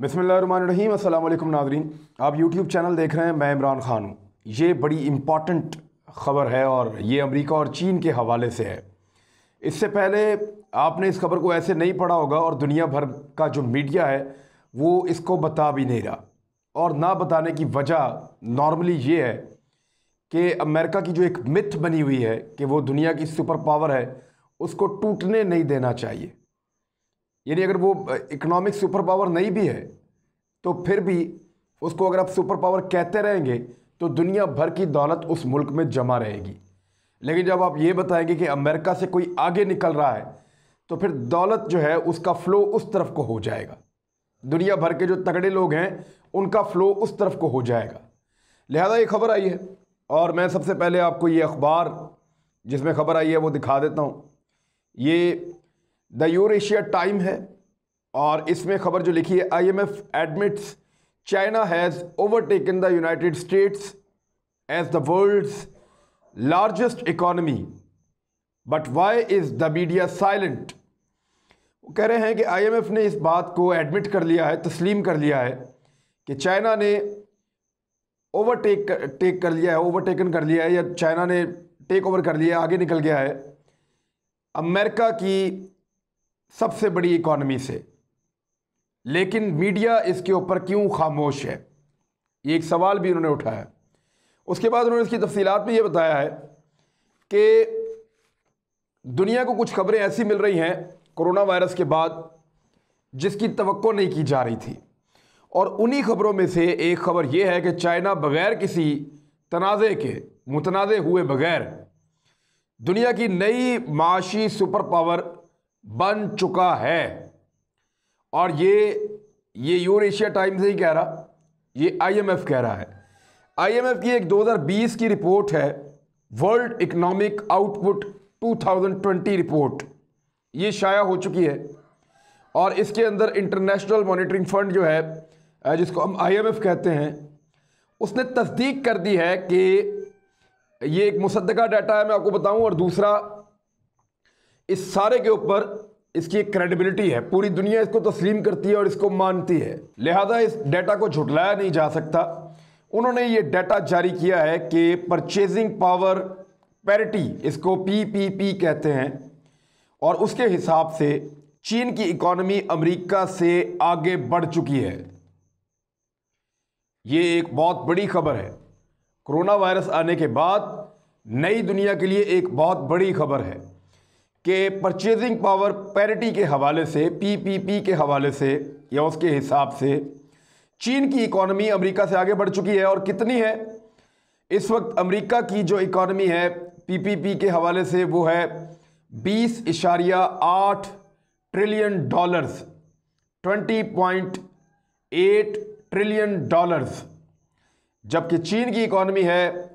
बिस्मिल्लाहिर्रहमानिर्रहीम। अस्सलाम वालेकुम नाज़रीन, आप यूट्यूब चैनल देख रहे हैं। मैं इमरान ख़ान हूँ। ये बड़ी इम्पॉर्टेंट ख़बर है और ये अमेरिका और चीन के हवाले से है। इससे पहले आपने इस खबर को ऐसे नहीं पढ़ा होगा और दुनिया भर का जो मीडिया है वो इसको बता भी नहीं रहा। और ना बताने की वजह नॉर्मली ये है कि अमेरिका की जो एक मिथ बनी हुई है कि वो दुनिया की सुपर पावर है, उसको टूटने नहीं देना चाहिए। यानी अगर वो इकोनॉमिक सुपर पावर नहीं भी है तो फिर भी उसको अगर आप सुपर पावर कहते रहेंगे तो दुनिया भर की दौलत उस मुल्क में जमा रहेगी। लेकिन जब आप ये बताएंगे कि अमेरिका से कोई आगे निकल रहा है तो फिर दौलत जो है उसका फ़्लो उस तरफ को हो जाएगा। दुनिया भर के जो तगड़े लोग हैं उनका फ़्लो उस तरफ को हो जाएगा। लिहाजा ये खबर आई है और मैं सबसे पहले आपको ये अखबार जिसमें खबर आई है वो दिखा देता हूँ। ये द यूरेशिया टाइम है और इसमें खबर जो लिखी है, IMF admits China has overtaken the United States as the world's largest economy but why is the media silent. वो कह रहे हैं कि IMF ने इस बात को एडमिट कर लिया है, तस्लीम कर लिया है कि चाइना ने ओवरटेकन कर लिया है या चाइना ने टेक ओवर कर लिया है, आगे निकल गया है अमेरिका की सबसे बड़ी इकॉनमी से। लेकिन मीडिया इसके ऊपर क्यों खामोश है, ये एक सवाल भी उन्होंने उठाया। उसके बाद उन्होंने इसकी तफसीलात में ये बताया है कि दुनिया को कुछ खबरें ऐसी मिल रही हैं कोरोना वायरस के बाद जिसकी तवक्को नहीं की जा रही थी। और उन्हीं खबरों में से एक खबर यह है कि चाइना बगैर किसी तनाज़े के, मुतनाज़े हुए बगैर दुनिया की नई माशी सुपर पावर बन चुका है। और ये यूरेशिया टाइम्स नहीं कह रहा, ये IMF कह रहा है। IMF की एक 2020 की रिपोर्ट है, वर्ल्ड इकोनॉमिक आउटपुट 2020 रिपोर्ट, ये शाया हो चुकी है। और इसके अंदर इंटरनेशनल मॉनिटरिंग फंड जो है जिसको हम IMF कहते हैं, उसने तस्दीक कर दी है कि ये एक मुसद्दका डाटा है, मैं आपको बताऊं। और दूसरा, इस सारे के ऊपर इसकी एक क्रेडिबिलिटी है, पूरी दुनिया इसको तस्लीम करती है और इसको मानती है। लिहाजा इस डाटा को झुटलाया नहीं जा सकता। उन्होंने ये डाटा जारी किया है कि परचेजिंग पावर पैरिटी, इसको PPP कहते हैं, और उसके हिसाब से चीन की इकॉनमी अमेरिका से आगे बढ़ चुकी है। ये एक बहुत बड़ी खबर है। कोरोना वायरस आने के बाद नई दुनिया के लिए एक बहुत बड़ी खबर है कि परचेजिंग पावर पैरिटी के हवाले से, PPP के हवाले से या उसके हिसाब से चीन की इकॉनमी अमेरिका से आगे बढ़ चुकी है। और कितनी है इस वक्त अमेरिका की जो इकॉनमी है PPP के हवाले से, वो है 20.8 ट्रिलियन डॉलर्स, 20.8 ट्रिलियन डॉलर्स, जबकि चीन की इकॉनमी है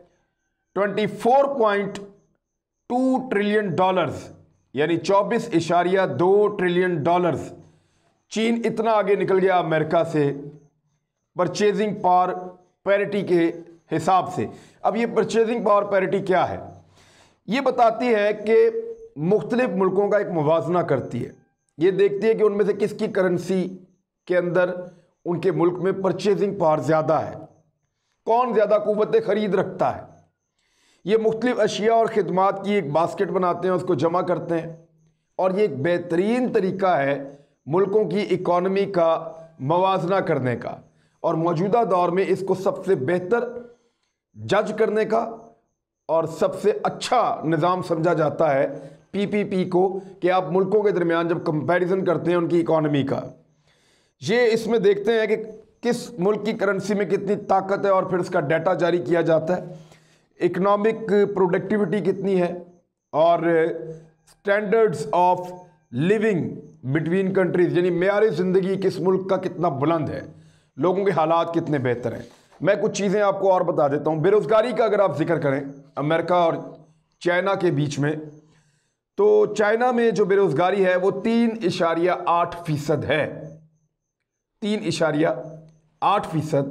24.2 ट्रिलियन डॉलर्स, यानी 24.2 ट्रिलियन डॉलर्स। चीन इतना आगे निकल गया अमेरिका से परचेजिंग पावर पैरिटी के हिसाब से। अब ये परचेजिंग पावर पैरिटी क्या है? ये बताती है कि मुख्तलिफ मुल्कों का एक मुवाजना करती है। ये देखती है कि उनमें से किसकी करेंसी के अंदर उनके मुल्क में परचेजिंग पावर ज़्यादा है, कौन ज़्यादा कुव्वत खरीद रखता है। ये मुख्तलिफ अशिया और ख़िदमात की एक बास्केट बनाते हैं, उसको जमा करते हैं। और ये एक बेहतरीन तरीका है मुल्कों की इकॉनमी का मवाजना करने का, और मौजूदा दौर में इसको सबसे बेहतर जज करने का और सबसे अच्छा निज़ाम समझा जाता है PPP को, कि आप मुल्कों के दरमियान जब कंपैरिजन करते हैं उनकी इकॉनमी का, ये इसमें देखते हैं कि किस मुल्क की करेंसी में कितनी ताकत है और फिर उसका डाटा जारी किया जाता है। इकोनॉमिक प्रोडक्टिविटी कितनी है और standards of living between countries, यानी मेयार ज़िंदगी किस मुल्क का कितना बुलंद है, लोगों के हालात कितने बेहतर हैं। मैं कुछ चीज़ें आपको और बता देता हूँ। बेरोज़गारी का अगर आप जिक्र करें अमेरिका और चाइना के बीच में, तो चाइना में जो बेरोज़गारी है वो 3.8% है। 3.8%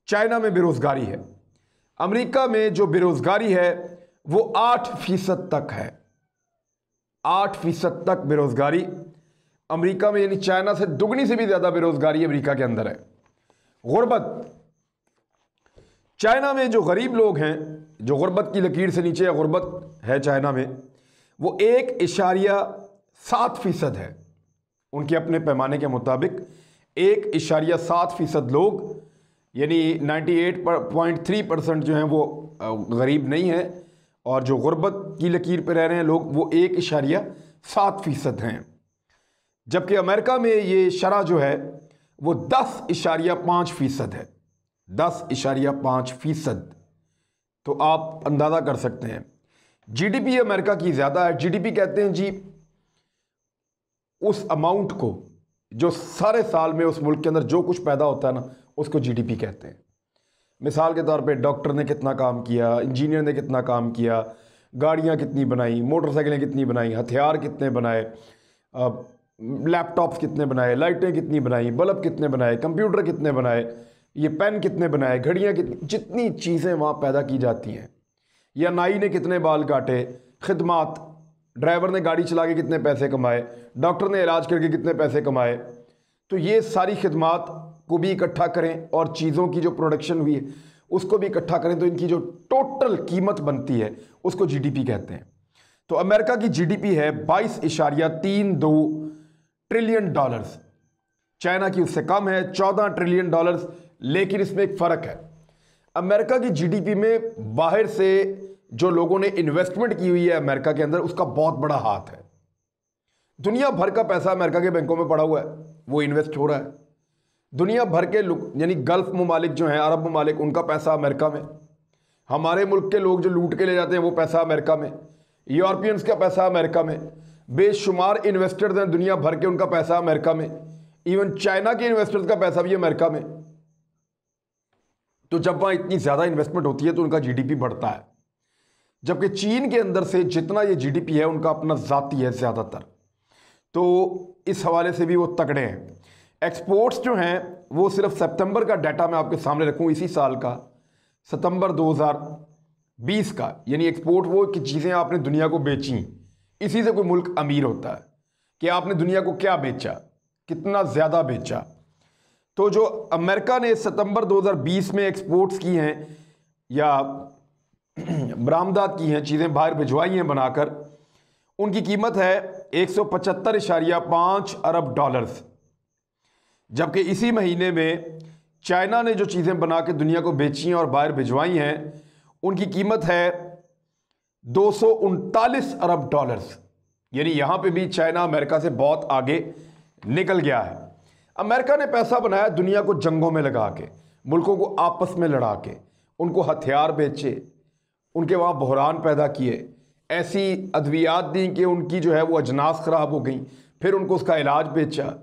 चाइना में बेरोज़गारी है। अमेरिका में जो बेरोज़गारी है वो 8% तक है। 8% तक बेरोज़गारी अमेरिका में, यानी चाइना से दुगनी से भी ज़्यादा बेरोजगारी अमेरिका के अंदर है। गुर्बत, चाइना में जो गरीब लोग हैं, जो गुर्बत की लकीर से नीचे या गुर्बत है चाइना में, वो 1.7% है। उनके अपने पैमाने के मुताबिक 1.7% लोग, यानी 98.3% जो हैं वो गरीब नहीं हैं, और जो गुर्बत की लकीर पर रह रहे हैं लोग वो 1.7% हैं। जबकि अमेरिका में ये शरह जो है वो 10.5% है। 10.5%। तो आप अंदाज़ा कर सकते हैं। जीडीपी अमेरिका की ज़्यादा है। जीडीपी कहते हैं जी उस अमाउंट को जो सारे साल में उस मुल्क के अंदर जो कुछ पैदा होता है ना, उसको जीडीपी कहते हैं। मिसाल के तौर पे डॉक्टर ने कितना काम किया, इंजीनियर ने कितना काम किया, गाड़ियाँ कितनी बनाई, मोटरसाइकिलें कितनी बनाई, हथियार कितने बनाए, लैपटॉप्स कितने बनाए, लाइटें कितनी बनाई, बल्ब कितने बनाए, कंप्यूटर कितने बनाए, ये पेन कितने बनाए, घड़ियाँ कितनी, जितनी चीज़ें वहाँ पैदा की जाती हैं, या नाई ने कितने बाल काटे, खिदमात, ड्राइवर ने गाड़ी चला के कितने पैसे कमाए, डॉक्टर ने इलाज करके कितने पैसे कमाए। तो ये सारी खिदमात को भी इकट्ठा करें और चीज़ों की जो प्रोडक्शन हुई है उसको भी इकट्ठा करें, तो इनकी जो टोटल कीमत बनती है उसको जीडीपी कहते हैं। तो अमेरिका की जीडीपी है 22.32 ट्रिलियन डॉलर्स। चाइना की उससे कम है, 14 ट्रिलियन डॉलर्स। लेकिन इसमें एक फ़र्क है, अमेरिका की जीडीपी में बाहर से जो लोगों ने इन्वेस्टमेंट की हुई है अमेरिका के अंदर, उसका बहुत बड़ा हाथ है। दुनिया भर का पैसा अमेरिका के बैंकों में पड़ा हुआ है, वो इन्वेस्ट हो रहा है। दुनिया भर के लोग, यानी गल्फ ममालिक जो हैं, अरब ममालिक, उनका पैसा अमेरिका में। हमारे मुल्क के लोग जो लूट के ले जाते हैं वो पैसा अमेरिका में। यूरोपियंस का पैसा अमेरिका में। बेशुमार इन्वेस्टर्स हैं दुनिया भर के, उनका पैसा अमेरिका में। इवन चाइना के इन्वेस्टर्स का पैसा भी अमेरिका में। तो जब वहाँ इतनी ज़्यादा इन्वेस्टमेंट होती है तो उनका जीडीपी बढ़ता है। जबकि चीन के अंदर से जितना ये जीडीपी है उनका अपना ज़ाती है ज़्यादातर, तो इस हवाले से भी वो तगड़े हैं। एक्सपोर्ट्स जो हैं वो सिर्फ सितंबर का डाटा मैं आपके सामने रखूँ, इसी साल का सितंबर 2020 का, यानी एक्सपोर्ट वो कि चीज़ें आपने दुनिया को बेची, इसी से कोई मुल्क अमीर होता है कि आपने दुनिया को क्या बेचा, कितना ज़्यादा बेचा। तो जो अमेरिका ने सितंबर 2020 में एक्सपोर्ट्स की हैं या बरामदात की हैं, चीज़ें बाहर भिजवाई हैं बनाकर, उनकी कीमत है 175.5 अरब डॉलर्स। जबकि इसी महीने में चाइना ने जो चीज़ें बना के दुनिया को बेची हैं और बाहर भिजवाई हैं, उनकी कीमत है 239 अरब डॉलर्स। यानी यहाँ पे भी चाइना अमेरिका से बहुत आगे निकल गया है। अमेरिका ने पैसा बनाया दुनिया को जंगों में लगा के, मुल्कों को आपस में लड़ा के, उनको हथियार बेचे, उनके वहाँ बहरान पैदा किए, ऐसी अद्वियात दी कि उनकी जो है वो अजनास ख़राब हो गई, फिर उनको उसका इलाज बेचा।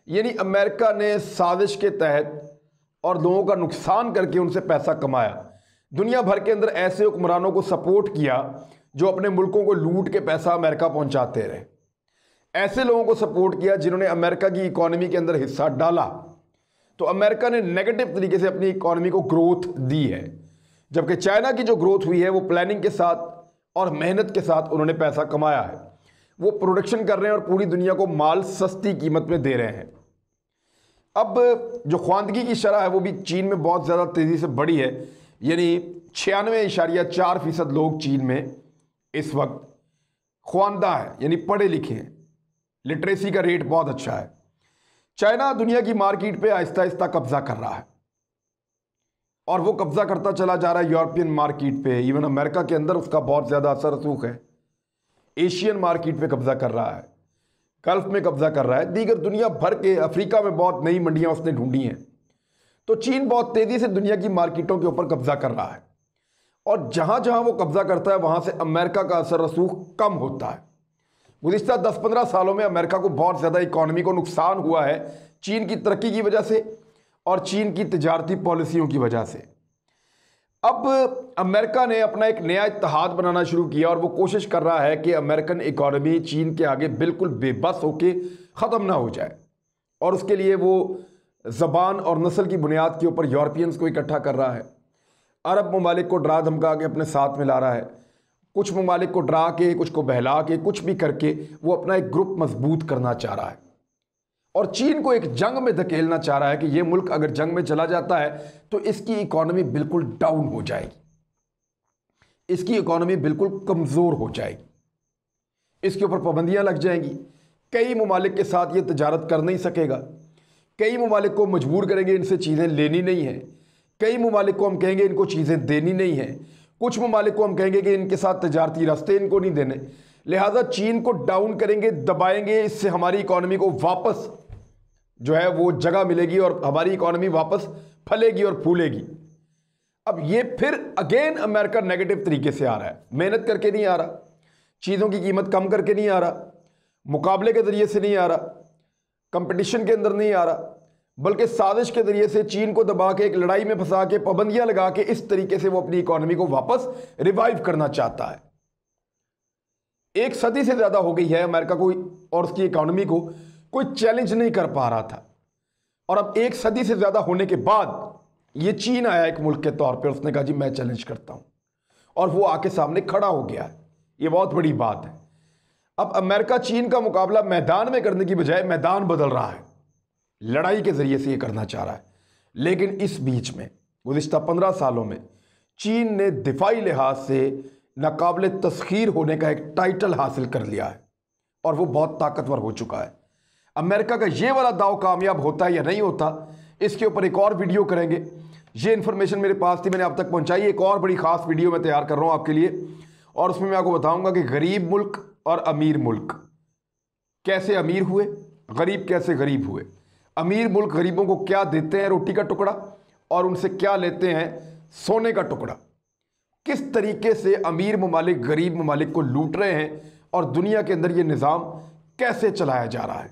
यानी अमेरिका ने साजिश के तहत और लोगों का नुकसान करके उनसे पैसा कमाया। दुनिया भर के अंदर ऐसे हुक्मरानों को सपोर्ट किया जो अपने मुल्कों को लूट के पैसा अमेरिका पहुंचाते रहे। ऐसे लोगों को सपोर्ट किया जिन्होंने अमेरिका की इकॉनमी के अंदर हिस्सा डाला। तो अमेरिका ने नेगेटिव तरीके से अपनी इकॉनमी को ग्रोथ दी है, जबकि चाइना की जो ग्रोथ हुई है वो प्लानिंग के साथ और मेहनत के साथ उन्होंने पैसा कमाया है। वो प्रोडक्शन कर रहे हैं और पूरी दुनिया को माल सस्ती कीमत में दे रहे हैं। अब जो ख्वानदगी की शरह है वो भी चीन में बहुत ज़्यादा तेज़ी से बढ़ी है, यानी 96.4% लोग चीन में इस वक्त ख्वानदा है, यानी पढ़े लिखे हैं। लिटरेसी का रेट बहुत अच्छा है। चाइना दुनिया की मार्केट पे आहिस्ता आहिस्ता कब्जा कर रहा है और वो कब्जा करता चला जा रहा है यूरोपियन मार्केट पे। इवन अमेरिका के अंदर उसका बहुत ज़्यादा असर रसूख है। एशियन मार्केट पे कब्जा कर रहा है, गल्फ में कब्जा कर रहा है, दीगर दुनिया भर के, अफ्रीका में बहुत नई मंडियां उसने ढूंढी हैं। तो चीन बहुत तेज़ी से दुनिया की मार्केटों के ऊपर कब्जा कर रहा है और जहां जहां वो कब्जा करता है वहां से अमेरिका का असर रसूख कम होता है। गुज़िश्ता 10-15 सालों में अमेरिका को बहुत ज़्यादा इकॉनमी को नुकसान हुआ है चीन की तरक्की की वजह से और चीन की तिजारती पॉलिसियों की वजह से। अब अमेरिका ने अपना एक नया इत्तेहाद बनाना शुरू किया और वो कोशिश कर रहा है कि अमेरिकन इकॉनमी चीन के आगे बिल्कुल बेबस होके ख़त्म ना हो जाए, और उसके लिए वो ज़बान और नस्ल की बुनियाद के ऊपर यूरोपियंस को इकट्ठा कर रहा है। अरब ममालिक को डरा धमका के अपने साथ में ला रहा है, कुछ ममालिक को डरा के, कुछ को बहला के, कुछ भी करके वो अपना एक ग्रुप मजबूत करना चाह रहा है। और चीन को एक जंग में धकेलना चाह रहा है कि यह मुल्क अगर जंग में चला जाता है तो इसकी इकोनॉमी बिल्कुल डाउन हो जाएगी, इसकी इकोनॉमी बिल्कुल कमज़ोर हो जाएगी, इसके ऊपर पाबंदियां लग जाएंगी, कई ममालिक के साथ ये तजारत कर नहीं सकेगा, कई ममालिक को मजबूर करेंगे इनसे चीज़ें लेनी नहीं है, कई ममालिक को हम कहेंगे इनको चीज़ें देनी नहीं है, कुछ ममालिक को हम कहेंगे कि इनके साथ तजारती रास्ते इनको नहीं देने। लिहाजा चीन को डाउन करेंगे, दबाएंगे, इससे हमारी इकोनॉमी को वापस जो है वो जगह मिलेगी और हमारी इकोनॉमी वापस फलेगी और फूलेगी। अब ये फिर अगेन अमेरिका नेगेटिव तरीके से आ रहा है, मेहनत करके नहीं आ रहा, चीज़ों की कीमत कम करके नहीं आ रहा, मुकाबले के ज़रिए से नहीं आ रहा, कंपटीशन के अंदर नहीं आ रहा, बल्कि साजिश के ज़रिए से चीन को दबा के एक लड़ाई में फंसा के पाबंदियां लगा के इस तरीके से वो अपनी इकोनॉमी को वापस रिवाइव करना चाहता है। एक सदी से ज़्यादा हो गई है अमेरिका को और उसकी इकोनॉमी को कोई चैलेंज नहीं कर पा रहा था, और अब एक सदी से ज़्यादा होने के बाद ये चीन आया एक मुल्क के तौर पे, उसने कहा जी मैं चैलेंज करता हूँ, और वो आके सामने खड़ा हो गया है। ये बहुत बड़ी बात है। अब अमेरिका चीन का मुकाबला मैदान में करने की बजाय मैदान बदल रहा है, लड़ाई के ज़रिए से ये करना चाह रहा है। लेकिन इस बीच में गुज़िश्ता 15 सालों में चीन ने दिफाई लिहाज से नाकाबिले तस्खीर होने का एक टाइटल हासिल कर लिया है और वो बहुत ताकतवर हो चुका है। अमेरिका का ये वाला दाव कामयाब होता है या नहीं होता, इसके ऊपर एक और वीडियो करेंगे। ये इन्फॉर्मेशन मेरे पास थी, मैंने आप तक पहुंचाई। एक और बड़ी ख़ास वीडियो मैं तैयार कर रहा हूं आपके लिए, और उसमें मैं आपको बताऊंगा कि गरीब मुल्क और अमीर मुल्क कैसे अमीर हुए, गरीब कैसे गरीब हुए। अमीर मुल्क गरीबों को क्या देते हैं, रोटी का टुकड़ा, और उनसे क्या लेते हैं, सोने का टुकड़ा। किस तरीके से अमीर ममालिक गरीब ममालिक को लूट रहे हैं और दुनिया के अंदर ये निज़ाम कैसे चलाया जा रहा है,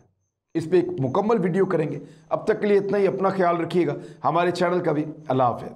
इस पर एक मुकम्मल वीडियो करेंगे। अब तक के लिए इतना ही। अपना ख्याल रखिएगा, हमारे चैनल का भी। अल्लाह हाफ़िज़।